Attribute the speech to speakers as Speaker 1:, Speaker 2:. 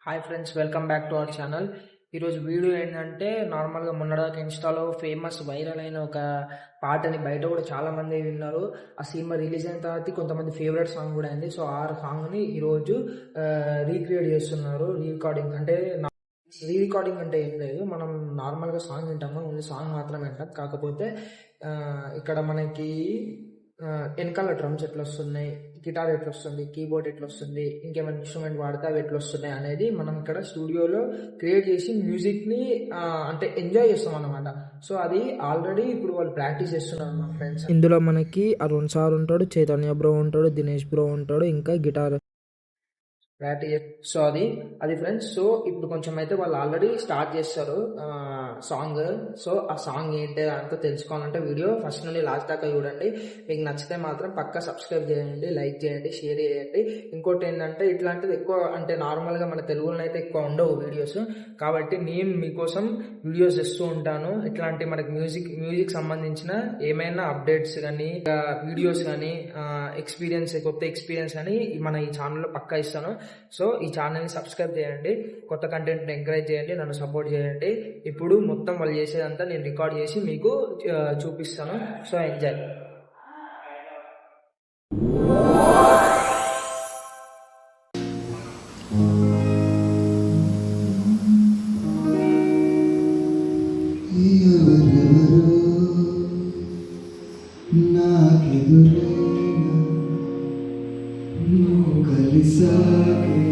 Speaker 1: Hi friends, welcome back to our channel. ఈరోజు video ఏంటంటే నార్మల్గా మొన్నదాకా ఇన్స్టాలో ఫేమస్ వైరల్ అయిన ఒక పాటని బయట కూడా చాలామంది విన్నారు. ఆ సినిమా రిలీజ్ అయిన తర్వాత కొంతమంది ఫేవరెట్ సాంగ్ కూడా అయింది. సో ఆ సాంగ్ని ఈరోజు రీక్రియేట్ చేస్తున్నారు. రీరికార్డింగ్ అంటే రీరికార్డింగ్ అంటే ఏం లేదు, మనం నార్మల్గా సాంగ్ వింటాము, ఓన్లీ సాంగ్ మాత్రమే వింటాం. కాకపోతే ఇక్కడ మనకి వెనకాల డ్రమ్స్ ఎట్లా వస్తున్నాయి, గిటార్ ఎట్లా వస్తుంది, కీబోర్డ్ ఎట్లా వస్తుంది, ఇంకేమైనా ఇన్స్ట్రుమెంట్ వాడితే అవి ఎట్లా వస్తున్నాయి అనేది మనం ఇక్కడ స్టూడియోలో క్రియేట్ చేసి మ్యూజిక్ని అంటే ఎంజాయ్ చేస్తాం అన్నమాట. సో అది ఆల్రెడీ ఇప్పుడు వాళ్ళు ప్రాక్టీస్ చేస్తున్నారు మా ఫ్రెండ్స్. ఇందులో మనకి అరుణ్ సార్ ఉంటాడు, చైతన్య బ్రో ఉంటాడు, దినేష్ బ్రో ఉంటాడు, ఇంకా గిటార్ ప్రాక్టీస్. సో అది ఫ్రెండ్స్. సో ఇప్పుడు కొంచెం అయితే వాళ్ళు ఆల్రెడీ స్టార్ట్ చేస్తారు సాంగ్. సో ఆ సాంగ్ ఏంటి అంతా తెలుసుకోవాలంటే వీడియో ఫస్ట్ నుండి లాస్ట్ దాకా చూడండి. మీకు నచ్చితే మాత్రం పక్కా సబ్స్క్రైబ్ చేయండి, లైక్ చేయండి, షేర్ చేయండి. ఇంకోటి ఏంటంటే ఇట్లాంటిది ఎక్కువ అంటే నార్మల్గా మన తెలుగులో అయితే ఎక్కువ ఉండవు వీడియోస్, కాబట్టి నేను మీకోసం వీడియోస్ ఇస్తూ ఉంటాను. ఇట్లాంటి మనకి మ్యూజిక్ సంబంధించిన ఏమైనా అప్డేట్స్ కానీ వీడియోస్ కానీ కొత్త ఎక్స్పీరియన్స్ కానీ మన ఈ ఛానల్లో పక్కా ఇస్తాను. సో ఈ ఛానల్ని సబ్స్క్రైబ్ చేయండి, కొత్త కంటెంట్ని ఎంకరేజ్ చేయండి, నన్ను సపోర్ట్ చేయండి. ఇప్పుడు మొత్తం వాళ్ళు చేసేదంతా నేను రికార్డ్ చేసి మీకు చూపిస్తాను. So enjoy.
Speaker 2: కలిసాకే